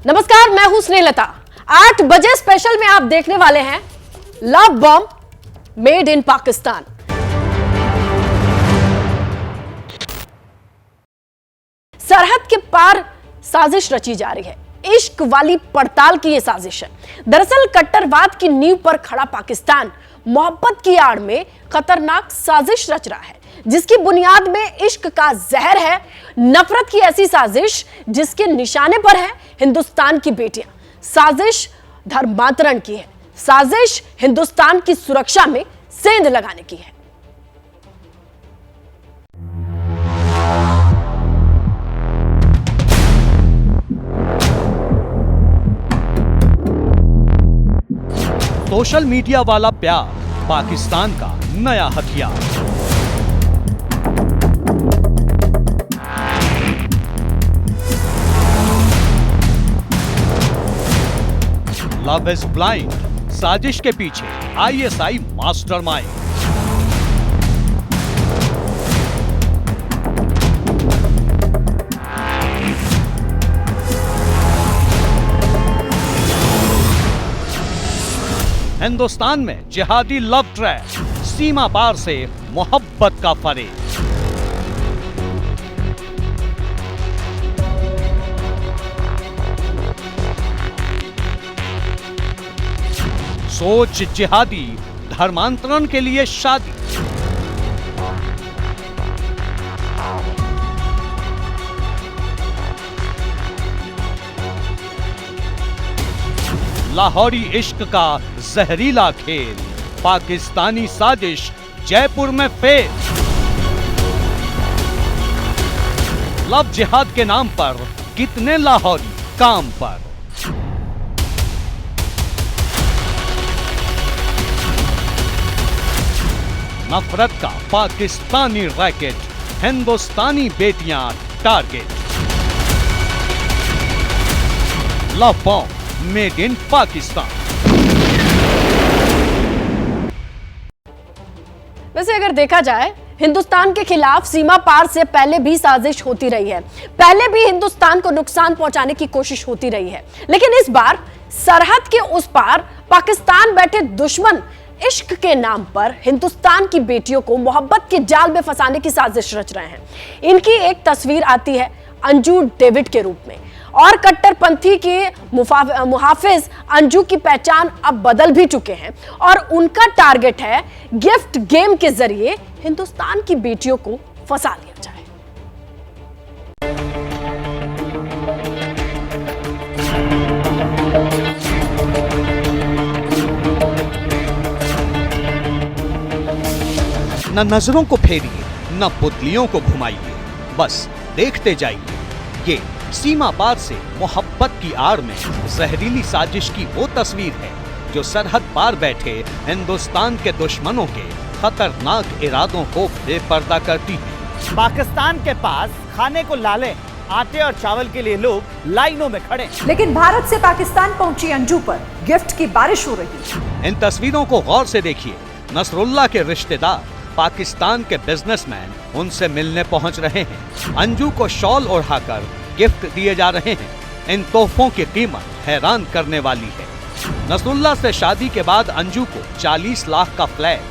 नमस्कार, मैं हूं स्नेहलता। 8 बजे स्पेशल में आप देखने वाले हैं love bomb made in Pakistan. सरहद के पार साजिश रची जा रही है। इश्क वाली पड़ताल की यह साजिश है। दरअसल कट्टरवाद की नींव पर खड़ा पाकिस्तान मोहब्बत की आड़ में खतरनाक साजिश रच रहा है, जिसकी बुनियाद में इश्क का जहर है। नफरत की ऐसी साजिश जिसके निशाने पर है हिंदुस्तान की बेटियां। साजिश धर्मांतरण की है। साजिश हिंदुस्तान की सुरक्षा में सेंध लगाने की है। सोशल मीडिया वाला प्यार पाकिस्तान का नया हथियार। लव इज ब्लाइंड साजिश के पीछे आईएसआई मास्टरमाइंड। हिंदुस्तान में जिहादी लव ट्रैप, सीमा पार से मोहब्बत का फरेब। सोच जिहादी, धर्मांतरण के लिए शादी। लाहौरी इश्क का जहरीला खेल, पाकिस्तानी साजिश जयपुर में फेल। लव जिहाद के नाम पर कितने लाहौरी काम पर। नफरत का पाकिस्तानी रैकेट, हिंदुस्तानी बेटियां target. Love bomb made in Pakistan. वैसे अगर देखा जाए, हिंदुस्तान के खिलाफ सीमा पार से पहले भी साजिश होती रही है। पहले भी हिंदुस्तान को नुकसान पहुंचाने की कोशिश होती रही है, लेकिन इस बार सरहद के उस पार पाकिस्तान बैठे दुश्मन इश्क के नाम पर हिंदुस्तान की बेटियों को मोहब्बत के जाल में फंसाने की साजिश रच रहे हैं। इनकी एक तस्वीर आती है अंजू डेविड के रूप में, और कट्टरपंथी के मुहाफिज अंजू की पहचान अब बदल भी चुके हैं और उनका टारगेट है गिफ्ट गेम के जरिए हिंदुस्तान की बेटियों को फंसा लिया जाए। न नजरों को फेरिए, न पुतलियों को घुमाइए, बस देखते जाइए। ये सीमा पार से मोहब्बत की आड़ में जहरीली साजिश की वो तस्वीर है जो सरहद पार बैठे हिंदुस्तान के दुश्मनों के खतरनाक इरादों को बेपर्दा करती है। पाकिस्तान के पास खाने को लाले, आटे और चावल के लिए लोग लाइनों में खड़े, लेकिन भारत से पाकिस्तान पहुंची अंजू पर गिफ्ट की बारिश हो रही है। इन तस्वीरों को गौर से देखिए। नसरुल्लाह के रिश्तेदार पाकिस्तान के बिजनेसमैन उनसे मिलने पहुंच रहे हैं। अंजू को शॉल ओढ़ाकर गिफ्ट दिए जा रहे हैं। इन तोहफों की कीमत हैरान करने वाली है। नसरुल्लाह से शादी के बाद अंजू को 40 लाख का फ्लैट,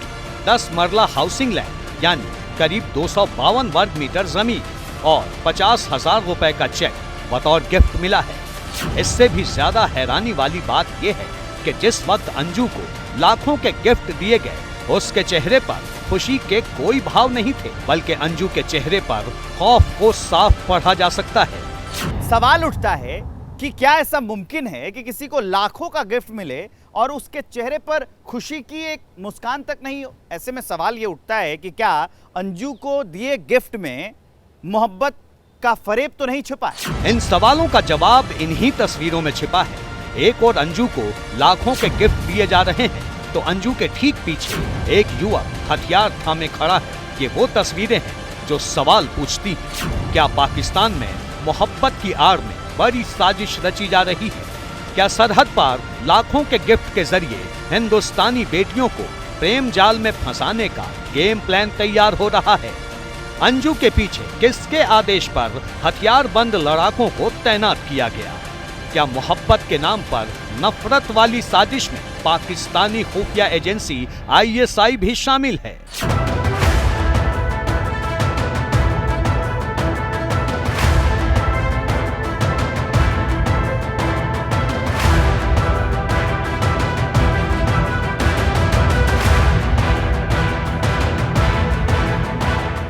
10 मरला हाउसिंग लैंड यानी करीब 252 वर्ग मीटर जमीन और 50,000 रुपए का चेक बतौर गिफ्ट मिला है। इससे भी ज्यादा हैरानी वाली बात यह है कि जिस वक्त अंजू को लाखों के गिफ्ट दिए गए, उसके चेहरे पर खुशी के कोई भाव नहीं थे, बल्कि अंजू के चेहरे पर खौफ को साफ पढ़ा जा सकता है। सवाल उठता है कि क्या ऐसा मुमकिन है कि किसी को लाखों का गिफ्ट मिले और उसके चेहरे पर खुशी की एक मुस्कान तक नहीं हो। ऐसे में सवाल ये उठता है कि क्या अंजू को दिए गिफ्ट में मोहब्बत का फरेब तो नहीं छुपा है। इन सवालों का जवाब इन्हीं तस्वीरों में छिपा है। एक और अंजू को लाखों के गिफ्ट दिए जा रहे हैं, तो अंजू के ठीक पीछे एक युवक हथियार थामे खड़ा है। ये वो तस्वीरें हैं जो सवाल पूछती हैं, क्या पाकिस्तान में मोहब्बत की आड़ में बड़ी साजिश रची जा रही है? क्या सरहद पार लाखों के गिफ्ट के जरिए हिंदुस्तानी बेटियों को प्रेम जाल में फंसाने का गेम प्लान तैयार हो रहा है? अंजू के पीछे किसके आदेश पर हथियार बंद लड़ाकों को तैनात किया गया? क्या मोहब्बत के नाम पर नफरत वाली साजिश में पाकिस्तानी खुफिया एजेंसी ISI भी शामिल है?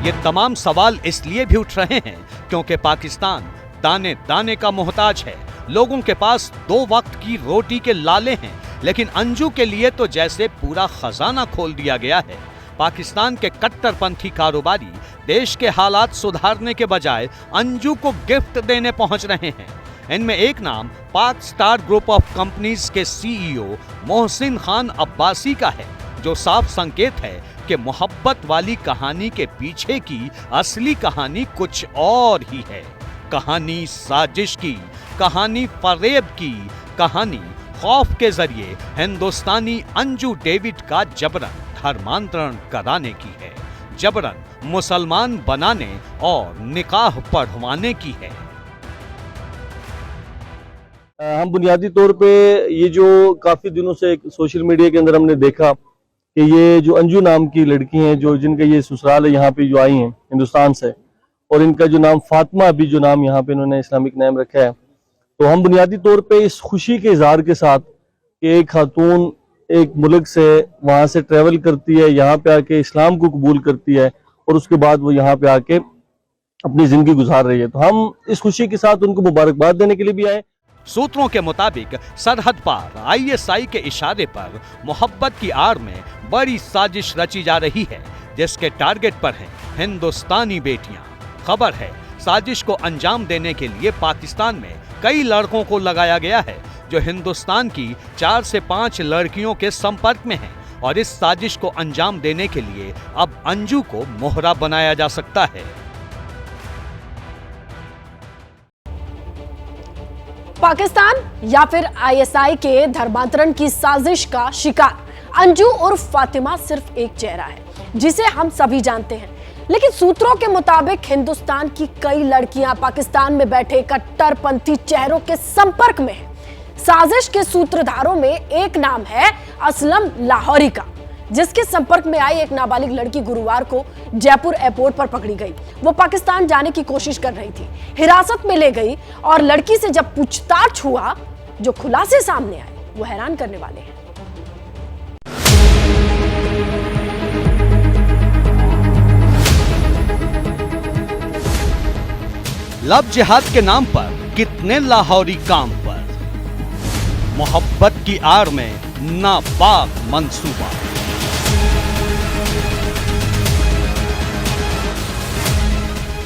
ये तमाम सवाल इसलिए भी उठ रहे हैं क्योंकि पाकिस्तान दाने दाने का मोहताज है। लोगों के पास 2 वक्त की रोटी के लाले हैं, लेकिन अंजू के लिए तो जैसे पूरा खजाना खोल दिया गया है। पाकिस्तान के कट्टरपंथी कारोबारी देश के हालात सुधारने के बजाय अंजू को गिफ्ट देने पहुंच रहे हैं। इनमें एक नाम पाक स्टार ग्रुप ऑफ कंपनीज के CEO मोहसिन खान अब्बासी का है, जो साफ संकेत है कि मोहब्बत वाली कहानी के पीछे की असली कहानी कुछ और ही है। कहानी साजिश की, कहानी फरेब की, कहानी खौफ के जरिए हिंदुस्तानी अंजू डेविड का जबरन धर्मांतरण कराने की है, जबरन मुसलमान बनाने और निकाह पढ़वाने की है। हम बुनियादी तौर पे ये जो काफी दिनों से सोशल मीडिया के अंदर हमने देखा कि ये जो अंजू नाम की लड़की हैं, जो जिनका ये ससुराल है यहाँ पे जो आई हैं हिंदुस्तान से, और इनका जो नाम फातिमा भी जो नाम यहाँ पे इन्होंने इस्लामिक नाम रखा है, तो हम बुनियादी तौर पे इस खुशी के इजहार के साथ कि एक खातून एक मुल्क से वहाँ से ट्रेवल करती है, यहाँ पे आके इस्लाम को कबूल करती है और उसके बाद वो यहाँ पे आके अपनी जिंदगी गुजार रही है, तो हम इस खुशी के साथ उनको मुबारकबाद देने के लिए भी आए। सूत्रों के मुताबिक सरहद पार ISI के इशारे पर मोहब्बत की आड़ में बड़ी साजिश रची जा रही है, जिसके टारगेट पर हैं हिंदुस्तानी बेटियां। खबर है साजिश को अंजाम देने के लिए पाकिस्तान में कई लड़कों को लगाया गया है, जो हिंदुस्तान की 4 से 5 लड़कियों के संपर्क में हैं, और इस साजिश को अंजाम देने के लिए अब अंजू को मोहरा बनाया जा सकता है। पाकिस्तान या फिर ISI के धर्मांतरण की साजिश का शिकार अंजू उर्फ फातिमा सिर्फ एक चेहरा है, जिसे हम सभी जानते हैं, लेकिन सूत्रों के मुताबिक हिंदुस्तान की कई लड़कियां पाकिस्तान में बैठे कट्टरपंथी चेहरों के संपर्क में हैं। साजिश के सूत्रधारों में एक नाम है असलम लाहौरी का, जिसके संपर्क में आई एक नाबालिग लड़की गुरुवार को जयपुर एयरपोर्ट पर पकड़ी गई। वो पाकिस्तान जाने की कोशिश कर रही थी, हिरासत में ले गई, और लड़की से जब पूछताछ हुआ, जो खुलासे सामने आए वो हैरान करने वाले हैं। लव जिहाद के नाम पर कितने लाहौरी काम पर, मोहब्बत की आड़ में नापाक मंसूबा।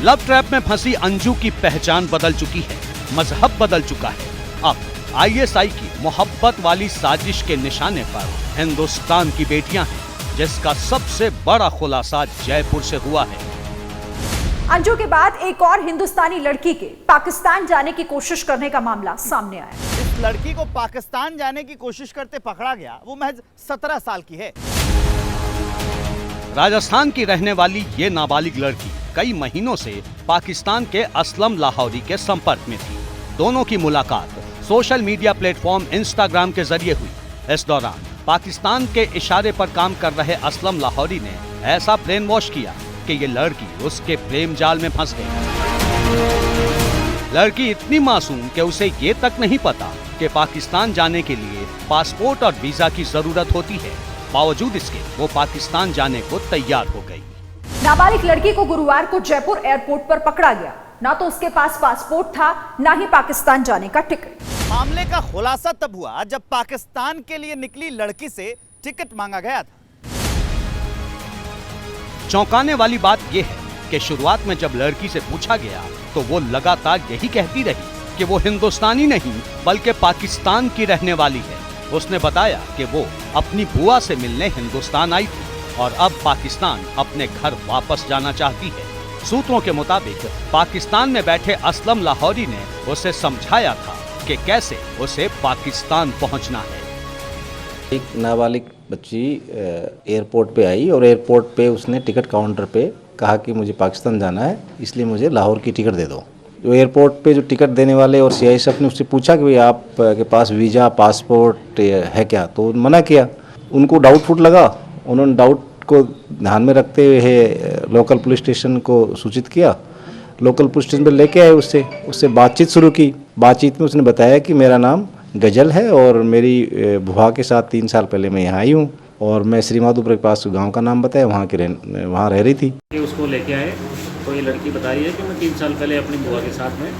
लव ट्रैप में फंसी अंजू की पहचान बदल चुकी है, मजहब बदल चुका है। अब ISI की मोहब्बत वाली साजिश के निशाने पर हिंदुस्तान की बेटियां हैं, जिसका सबसे बड़ा खुलासा जयपुर से हुआ है। अंजू के बाद एक और हिंदुस्तानी लड़की के पाकिस्तान जाने की कोशिश करने का मामला सामने आया। इस लड़की को पाकिस्तान जाने की कोशिश करते पकड़ा गया, वो महज 17 साल की है। राजस्थान की रहने वाली ये नाबालिग लड़की कई महीनों से पाकिस्तान के असलम लाहौरी के संपर्क में थी। दोनों की मुलाकात सोशल मीडिया प्लेटफॉर्म इंस्टाग्राम के जरिए हुई। इस दौरान पाकिस्तान के इशारे पर काम कर रहे असलम लाहौरी ने ऐसा ब्रेन वॉश किया कि ये लड़की उसके प्रेम जाल में फंस गई। लड़की इतनी मासूम कि उसे ये तक नहीं पता कि पाकिस्तान जाने के लिए पासपोर्ट और वीजा की जरूरत होती है। बावजूद इसके वो पाकिस्तान जाने को तैयार हो गई। नाबालिग लड़की को गुरुवार को जयपुर एयरपोर्ट पर पकड़ा गया। ना तो उसके पास पासपोर्ट था, ना ही पाकिस्तान जाने का टिकट। मामले का खुलासा तब हुआ जब पाकिस्तान के लिए निकली लड़की से टिकट मांगा गया था। चौंकाने वाली बात यह है कि शुरुआत में जब लड़की से पूछा गया तो वो लगातार यही कहती रही कि वो हिंदुस्तानी नहीं बल्कि पाकिस्तान की रहने वाली है। उसने बताया कि वो अपनी बुआ से मिलने हिंदुस्तान आई थी और अब पाकिस्तान अपने घर वापस जाना चाहती है। सूत्रों के मुताबिक पाकिस्तान में बैठे असलम लाहौरी ने उसे समझाया था कि कैसे उसे पाकिस्तान पहुंचना है। एक नाबालिग बच्ची एयरपोर्ट पे आई और एयरपोर्ट पे उसने टिकट काउंटर पे कहा कि मुझे पाकिस्तान जाना है, इसलिए मुझे लाहौर की टिकट दे दो। जो एयरपोर्ट पे जो टिकट देने वाले और CISF ने उससे पूछा कि भाई आप के पास वीज़ा पासपोर्ट है क्या, तो मना किया। उनको डाउटफुल लगा, उन्होंने डाउट को ध्यान में रखते हुए लोकल पुलिस स्टेशन को सूचित किया। लोकल पुलिस स्टेशन पर लेके आए, उससे बातचीत शुरू की। बातचीत में उसने बताया कि मेरा नाम गजल है और मेरी बुआ के साथ 3 साल पहले मैं यहाँ आई हूँ और मैं श्री माधोपुर के पास गांव का नाम बताया, वहाँ रह रही थी। कि उसको लेके आए तो ये लड़की बता रही है कि मैं 3 साल पहले अपनी बुआ के साथ में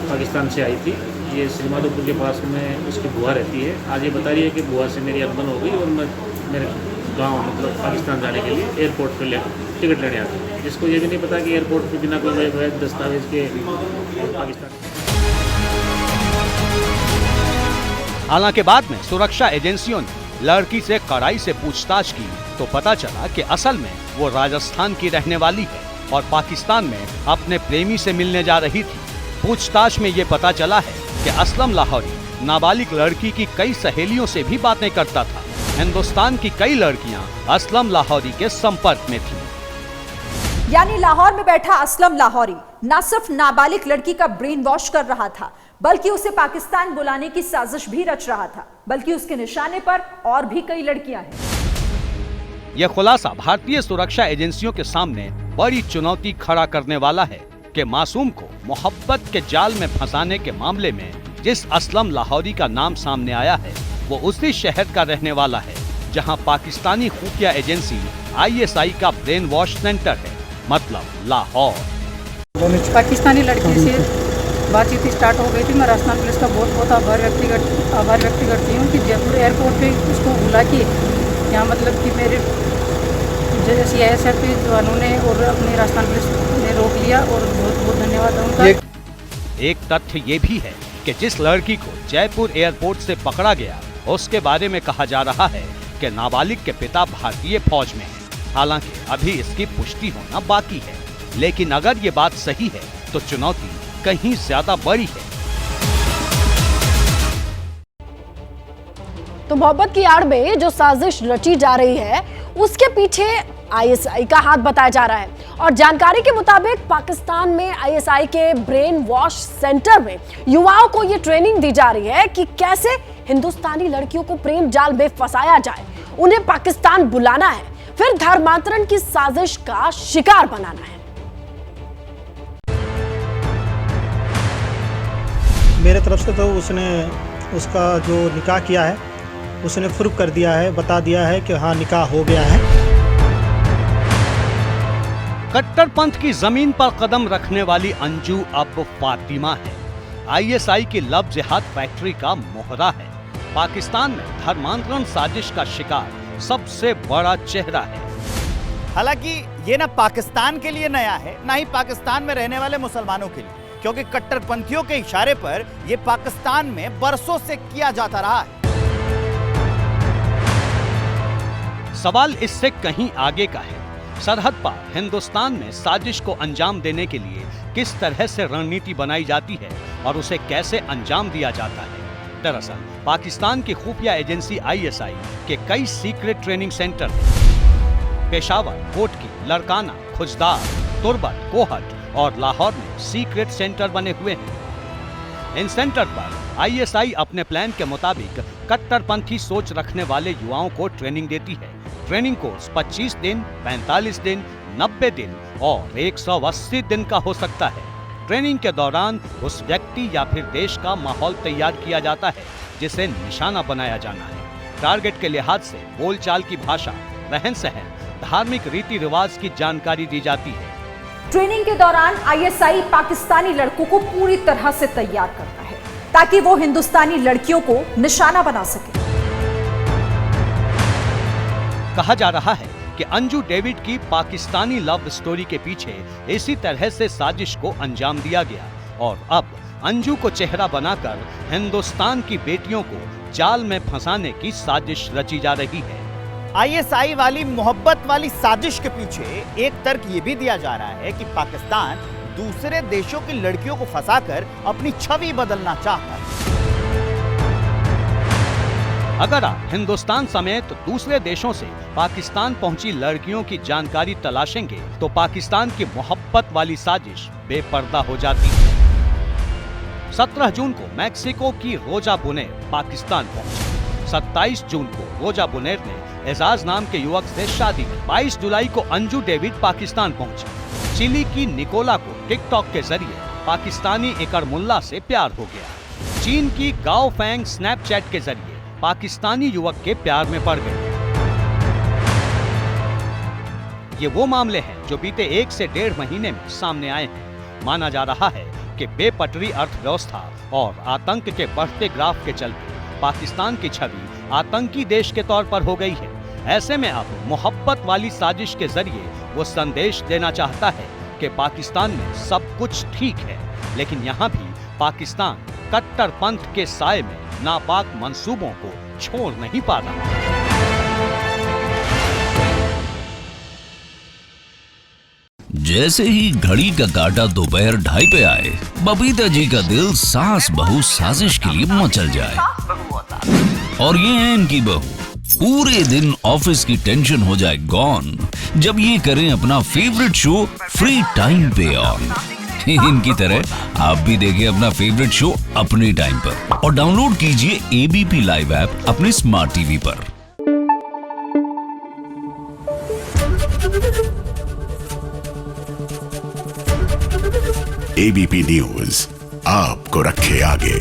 पाकिस्तान से आई थी। ये श्री माधोपुर के पास में उसकी बुआ रहती है। आज ये बता रही है कि बुआ से मेरी अनबन हो गई और मैं मेरे गांव मतलब पाकिस्तान जाने के लिए एयरपोर्ट पर टिकट लेने आती हूँ, जिसको ये भी नहीं पता कि एयरपोर्ट पर बिना कोई वैध दस्तावेज के पाकिस्तान। हालांकि बाद में सुरक्षा एजेंसियों ने लड़की से कड़ाई से पूछताछ की तो पता चला कि असल में वो राजस्थान की रहने वाली है और पाकिस्तान में अपने प्रेमी से मिलने जा रही थी। पूछताछ में ये पता चला है कि असलम लाहौरी नाबालिग लड़की की कई सहेलियों से भी बातें करता था। हिंदुस्तान की कई लड़कियां असलम लाहौरी के संपर्क में थीं। यानी लाहौर में बैठा असलम लाहौरी न सिर्फ नाबालिग लड़की का ब्रेन वॉश कर रहा था, बल्कि उसे पाकिस्तान बुलाने की साजिश भी रच रहा था, बल्कि उसके निशाने पर और भी कई लड़कियां हैं। यह खुलासा भारतीय सुरक्षा एजेंसियों के सामने बड़ी चुनौती खड़ा करने वाला है कि मासूम को मोहब्बत के जाल में फंसाने के मामले में जिस असलम लाहौरी का नाम सामने आया है वो उसी शहर का रहने वाला है जहां पाकिस्तानी खुफिया एजेंसी ISI का ब्रेन वॉश सेंटर है, मतलब लाहौर। पाकिस्तानी लड़की से बातचीत स्टार्ट हो गई थी। मैं राजस्थान पुलिस का बहुत बहुत आभार व्यक्त करती हूँ कि जयपुर एयरपोर्ट पे उसको बुला के यहाँ मतलब कि मेरे CISF के जवानों ने और अपनी राजस्थान पुलिस ने रोक लिया और बहुत बहुत धन्यवाद उनका। एक तथ्य ये भी है कि जिस लड़की को जयपुर एयरपोर्ट से पकड़ा गया उसके बारे में कहा जा रहा है कि नाबालिग के पिता भारतीय फौज में हैं। हालांकि अभी इसकी पुष्टि होना बाकी है, लेकिन अगर ये बात सही है तो चुनौती कहीं ज्यादा बड़ी है। तो मोहब्बत की आड़ में जो साजिश रची जा रही है उसके पीछे ISI का हाथ बताया जा रहा है और जानकारी के मुताबिक पाकिस्तान में ISI के ब्रेन वॉश सेंटर में युवाओं को ये ट्रेनिंग दी जा रही है कि कैसे हिंदुस्तानी लड़कियों को प्रेम जाल में फंसाया जाए, उन्हें पाकिस्तान बुलाना है, फिर धर्मांतरण की साजिश का शिकार बनाना है। मेरे तरफ से तो उसने उसका जो निकाह किया है उसने प्रूफ कर दिया है, बता दिया है कि हाँ निकाह हो गया है। कट्टरपंथ की जमीन पर कदम रखने वाली अंजू अब फातिमा है। ISI की लव जिहाद फैक्ट्री का मोहरा है। पाकिस्तान में धर्मांतरण साजिश का शिकार सबसे बड़ा चेहरा है। हालांकि ये ना पाकिस्तान के लिए नया है, ना ही पाकिस्तान में रहने वाले मुसलमानों के लिए, क्योंकि कट्टरपंथियों के इशारे पर यह पाकिस्तान में बरसों से किया जाता रहा है। सवाल इससे कहीं आगे का है। सरहद पार हिंदुस्तान में साजिश को अंजाम देने के लिए किस तरह से रणनीति बनाई जाती है और उसे कैसे अंजाम दिया जाता है। दरअसल पाकिस्तान की खुफिया एजेंसी ISI के कई सीक्रेट ट्रेनिंग सेंटर हैं। पेशावर, कोटकी, लड़काना, खुजदार, तुर्बत, कोहट और लाहौर में सीक्रेट सेंटर बने हुए हैं। इन सेंटर पर ISI अपने प्लान के मुताबिक कट्टरपंथी सोच रखने वाले युवाओं को ट्रेनिंग देती है। ट्रेनिंग कोर्स 25 दिन, 45 दिन, 90 दिन और 180 दिन का हो सकता है। ट्रेनिंग के दौरान उस व्यक्ति या फिर देश का माहौल तैयार किया जाता है जिसे निशाना बनाया जाना है। टारगेट के लिहाज से बोलचाल की भाषा, रहन सहन, धार्मिक रीति रिवाज की जानकारी दी जाती है। ट्रेनिंग के दौरान ISI पाकिस्तानी लड़कों को पूरी तरह से तैयार करता है ताकि वो हिंदुस्तानी लड़कियों को निशाना बना सके। कहा जा रहा है कि अंजू डेविड की पाकिस्तानी लव स्टोरी के पीछे इसी तरह से साजिश को अंजाम दिया गया और अब अंजू को चेहरा बनाकर हिंदुस्तान की बेटियों को जाल में फंसाने की साजिश रची जा रही है। ISI वाली मोहब्बत वाली साजिश के पीछे एक तर्क ये भी दिया जा रहा है कि पाकिस्तान दूसरे देशों की लड़कियों को फंसाकर अपनी छवि बदलना चाहता है। अगर आप हिंदुस्तान समेत दूसरे देशों से पाकिस्तान पहुंची लड़कियों की जानकारी तलाशेंगे तो पाकिस्तान की मोहब्बत वाली साजिश बेपर्दा हो जाती है। 17 जून को मैक्सिको की रोजा बुनेर पाकिस्तान पहुंची। 27 जून को रोजा बुनेर ने एजाज नाम के युवक से शादी की। 22 जुलाई को अंजू डेविड पाकिस्तान पहुंची। चिली की निकोला को टिकटॉक के जरिए पाकिस्तानी इकर मुल्ला से प्यार हो गया। चीन की गाओ फैंग स्नैपचैट के जरिए पाकिस्तानी युवक के प्यार में पड़ गए। ये वो मामले हैं जो बीते 1 से 1.5 महीने में सामने आए हैं। माना जा रहा है कि बेपटरी अर्थव्यवस्था और आतंक के बढ़ते ग्राफ के चलते पाकिस्तान की छवि आतंकी देश के तौर पर हो गई है। ऐसे में अब मोहब्बत वाली साजिश के जरिए वो संदेश देना चाहता है कि पाकिस्तान में सब कुछ ठीक है, लेकिन यहाँ भी पाकिस्तान कट्टरपंथ के साए में नापाक मंसूबों को छोड़ नहीं पा रहा। जैसे ही घड़ी का काटा दोपहर 2:30 पे आए, बबीता जी का दिल सास बहू साजिश के लिए मचल जाए। और ये है इनकी बहू, पूरे दिन ऑफिस की टेंशन हो जाए गॉन जब ये करें अपना फेवरेट शो फ्री टाइम पे ऑन। इनकी तरह आप भी देखिए अपना फेवरेट शो अपने टाइम पर और डाउनलोड कीजिए एबीपी लाइव ऐप अपने स्मार्ट टीवी पर। एबीपी न्यूज आपको रखे आगे।